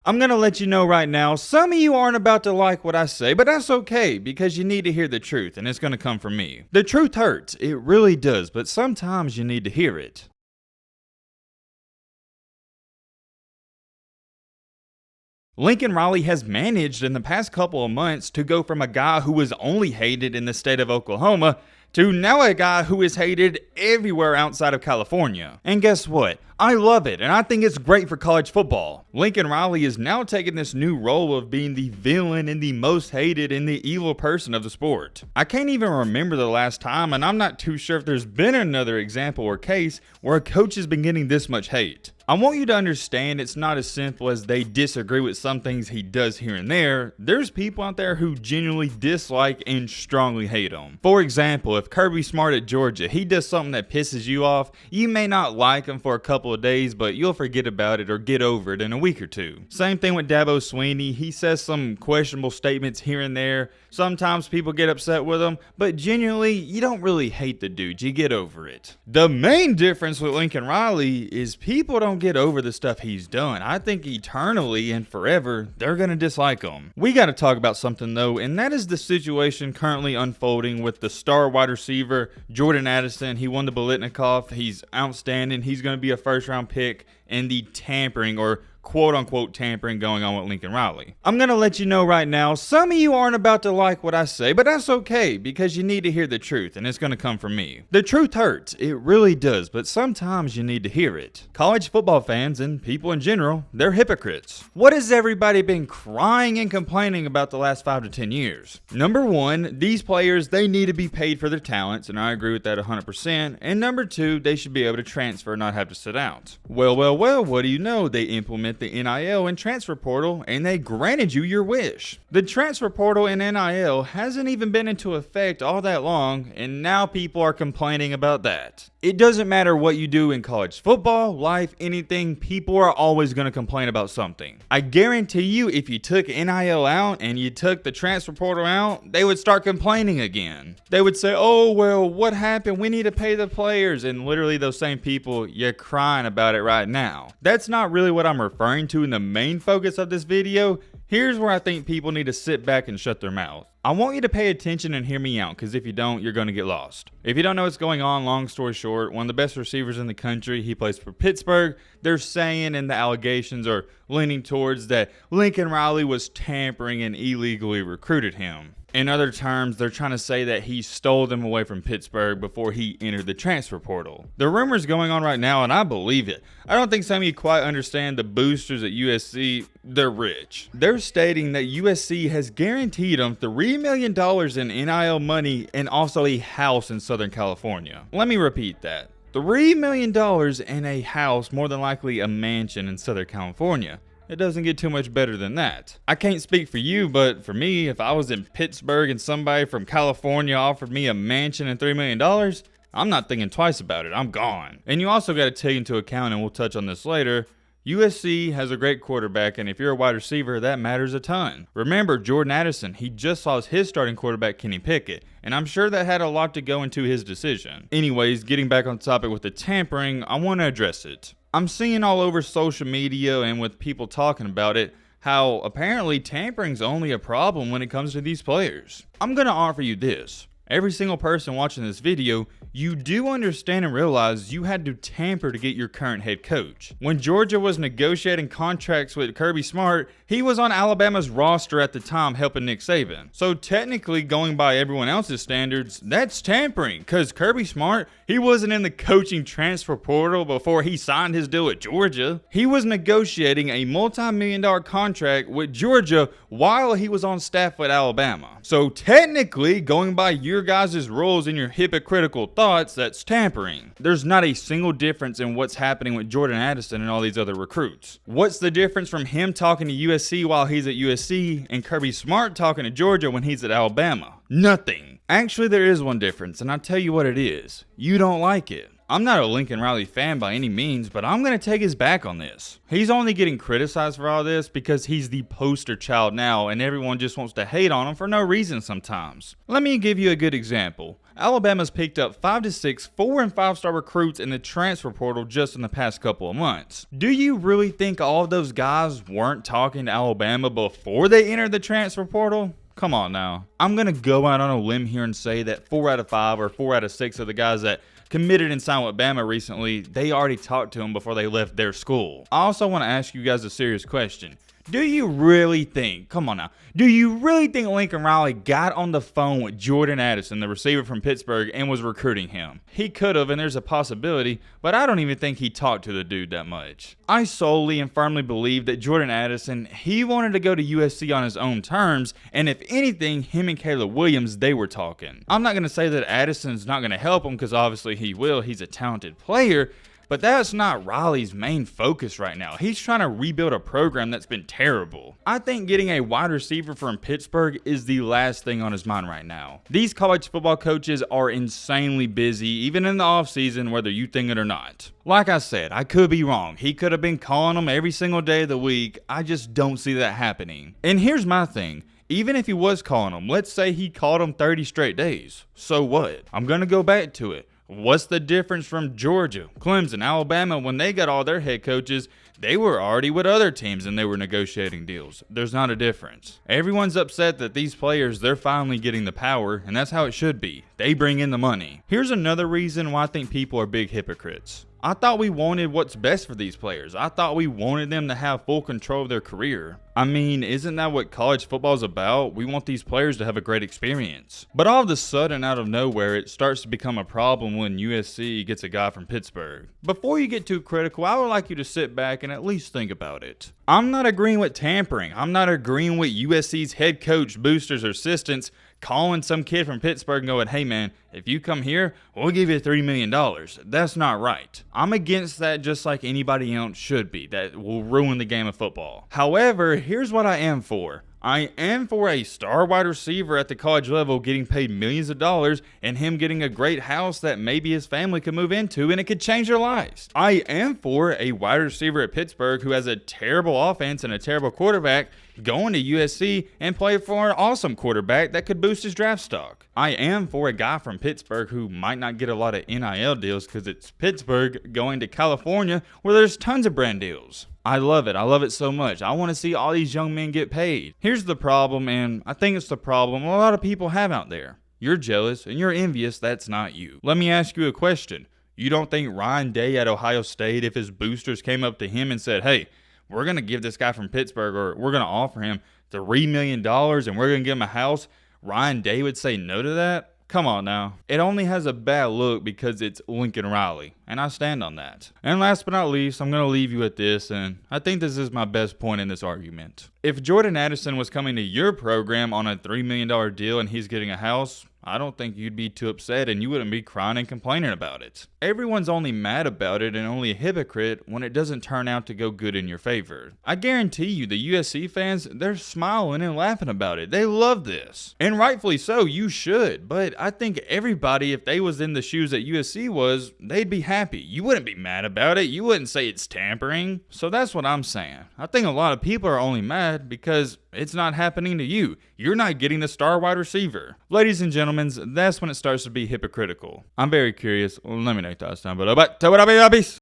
I'm gonna let you know right now, some of you aren't about to like what I say, but that's okay because you need to hear the truth and it's gonna come from me. The truth hurts, it really does, but sometimes you need to hear it. Lincoln Riley has managed in the past couple of months to go from a guy who was only hated in the state of Oklahoma to now a guy who is hated everywhere outside of California. And guess what? I love it, and I think it's great for college football. Lincoln Riley is now taking this new role of being the villain and the most hated and the evil person of the sport. I can't even remember the last time, and I'm not too sure if there's been another example or case where a coach has been getting this much hate. I want you to understand it's not as simple as they disagree with some things he does here and there. There's people out there who genuinely dislike and strongly hate him. For example, if Kirby Smart at Georgia, he does something that pisses you off, you may not like him for a couple of days, but you'll forget about it or get over it in a week or two. Same thing with Dabo Swinney. He says some questionable statements here and there. Sometimes people get upset with him, but genuinely, you don't really hate the dude. You get over it. The main difference with Lincoln Riley is people don't get over the stuff he's done. I think eternally and forever, they're going to dislike him. We got to talk about something though, and that is the situation currently unfolding with the star wide receiver, Jordan Addison. He won the Biletnikoff. He's outstanding. He's going to be a first-round pick, and the tampering or quote-unquote tampering going on with Lincoln Riley. I'm gonna let you know right now, some of you aren't about to like what I say, but that's okay because you need to hear the truth and it's gonna come from me. The truth hurts, it really does, but sometimes you need to hear it. College football fans and people in general, they're hypocrites. What has everybody been crying and complaining about the last 5 to 10 years? Number one, these players, they need to be paid for their talents, and I agree with that 100%. And number two, they should be able to transfer and not have to sit out. Well, what do you know? They implement the NIL and transfer portal, and they granted you your wish. The transfer portal and NIL hasn't even been into effect all that long, and now people are complaining about that. It doesn't matter what you do in college football, life, anything, people are always going to complain about something. I guarantee you, if you took NIL out and you took the transfer portal out, they would start complaining again. They would say, oh, well, what happened? We need to pay the players. And literally those same people, you're crying about it right now. That's not really what I'm referring to in the main focus of this video. Here's where I think people need to sit back and shut their mouth. I want you to pay attention and hear me out, because if you don't, you're going to get lost. If you don't know what's going on, long story short, one of the best receivers in the country, he plays for Pittsburgh. They're saying, and the allegations are leaning towards, that Lincoln Riley was tampering and illegally recruited him. In other terms, they're trying to say that he stole them away from Pittsburgh before he entered the transfer portal. The rumor's going on right now, and I believe it. I don't think some of you quite understand the boosters at USC. They're rich. They're stating that USC has guaranteed them $3 million in NIL money and also a house in Southern California. Let me repeat that. $3 million and a house, more than likely a mansion in Southern California. It doesn't get too much better than that. I can't speak for you, but for me, if I was in Pittsburgh and somebody from California offered me a mansion and $3 million, I'm not thinking twice about it. I'm gone. And you also got to take into account, and we'll touch on this later, USC has a great quarterback, and if you're a wide receiver, that matters a ton. Remember, Jordan Addison, he just lost his starting quarterback, Kenny Pickett, and I'm sure that had a lot to go into his decision. Anyways, getting back on topic with the tampering, I want to address it. I'm seeing all over social media and with people talking about it, how apparently tampering's only a problem when it comes to these players. I'm going to offer you this. Every single person watching this video, you do understand and realize you had to tamper to get your current head coach. When Georgia was negotiating contracts with Kirby Smart, he was on Alabama's roster at the time helping Nick Saban. So technically, going by everyone else's standards, that's tampering, because Kirby Smart, he wasn't in the coaching transfer portal before he signed his deal with Georgia. He was negotiating a multi-million-dollar contract with Georgia while he was on staff with Alabama. So technically, going by your guys' rules and your hypocritical thoughts, that's tampering. There's not a single difference in what's happening with Jordan Addison and all these other recruits. What's the difference from him talking to USC while he's at USC and Kirby Smart talking to Georgia when he's at Alabama? Nothing. Actually, there is one difference, and I'll tell you what it is. You don't like it. I'm not a Lincoln Riley fan by any means, but I'm going to take his back on this. He's only getting criticized for all this because he's the poster child now and everyone just wants to hate on him for no reason sometimes. Let me give you a good example. Alabama's picked up 5 to 6 4- and 5-star recruits in the transfer portal just in the past couple of months. Do you really think all of those guys weren't talking to Alabama before they entered the transfer portal? Come on now. I'm going to go out on a limb here and say that 4 out of 5 or 4 out of 6 of the guys that committed and signed with Bama recently, they already talked to him before they left their school. I also want to ask you guys a serious question. Do you really think, come on now, do you really think Lincoln Riley got on the phone with Jordan Addison, the receiver from Pittsburgh, and was recruiting him? He could have, and there's a possibility, but I don't even think he talked to the dude that much. I solely and firmly believe that Jordan Addison, he wanted to go to USC on his own terms, and if anything, him and Caleb Williams, they were talking. I'm not going to say that Addison's not going to help him, because obviously he will, he's a talented player, but that's not Riley's main focus right now. He's trying to rebuild a program that's been terrible. I think getting a wide receiver from Pittsburgh is the last thing on his mind right now. These college football coaches are insanely busy, even in the offseason, whether you think it or not. Like I said, I could be wrong. He could have been calling them every single day of the week. I just don't see that happening. And here's my thing. Even if he was calling them, let's say he called them 30 straight days. So what? I'm going to go back to it. What's the difference from Georgia, Clemson, Alabama when they got all their head coaches? They were already with other teams and they were negotiating deals. There's not a difference. Everyone's upset that these players, they're finally getting the power, and that's how it should be. They bring in the money. Here's another reason why I think people are big hypocrites. I thought we wanted what's best for these players. I thought we wanted them to have full control of their career. I mean, isn't that what college football is about? We want these players to have a great experience. But all of a sudden, out of nowhere, it starts to become a problem when USC gets a guy from Pittsburgh. Before you get too critical, I would like you to sit back and at least think about it. I'm not agreeing with tampering. I'm not agreeing with USC's head coach, boosters, or assistants calling some kid from Pittsburgh and going, hey man, if you come here, we'll give you $3 million. That's not right. I'm against that just like anybody else should be. That will ruin the game of football. However, here's what I am for. I am for a star wide receiver at the college level getting paid millions of dollars and him getting a great house that maybe his family could move into and it could change their lives. I am for a wide receiver at Pittsburgh who has a terrible offense and a terrible quarterback going to USC and play for an awesome quarterback that could boost his draft stock. I am for a guy from Pittsburgh who might not get a lot of NIL deals because it's Pittsburgh going to California where there's tons of brand deals. I love it. I love it so much. I want to see all these young men get paid. Here's the problem, and I think it's the problem a lot of people have out there. You're jealous and you're envious. That's not you. Let me ask you a question. You don't think Ryan Day at Ohio State, if his boosters came up to him and said, hey, we're going to give this guy from Pittsburgh or we're going to offer him $3 million and we're going to give him a house, Ryan Day would say no to that? Come on now. It only has a bad look because it's Lincoln Riley, and I stand on that. And last but not least, I'm going to leave you with this, and I think this is my best point in this argument. If Jordan Addison was coming to your program on a $3 million deal and he's getting a house, I don't think you'd be too upset and you wouldn't be crying and complaining about it. Everyone's only mad about it and only a hypocrite when it doesn't turn out to go good in your favor. I guarantee you the USC fans, they're smiling and laughing about it. They love this. And rightfully so, you should. But I think everybody, if they was in the shoes that USC was, they'd be happy. You wouldn't be mad about it. You wouldn't say it's tampering. So that's what I'm saying. I think a lot of people are only mad because it's not happening to you. You're not getting the star wide receiver. Ladies and gentlemen, that's when it starts to be hypocritical. I'm very curious. Let me know your thoughts down below. But, peace.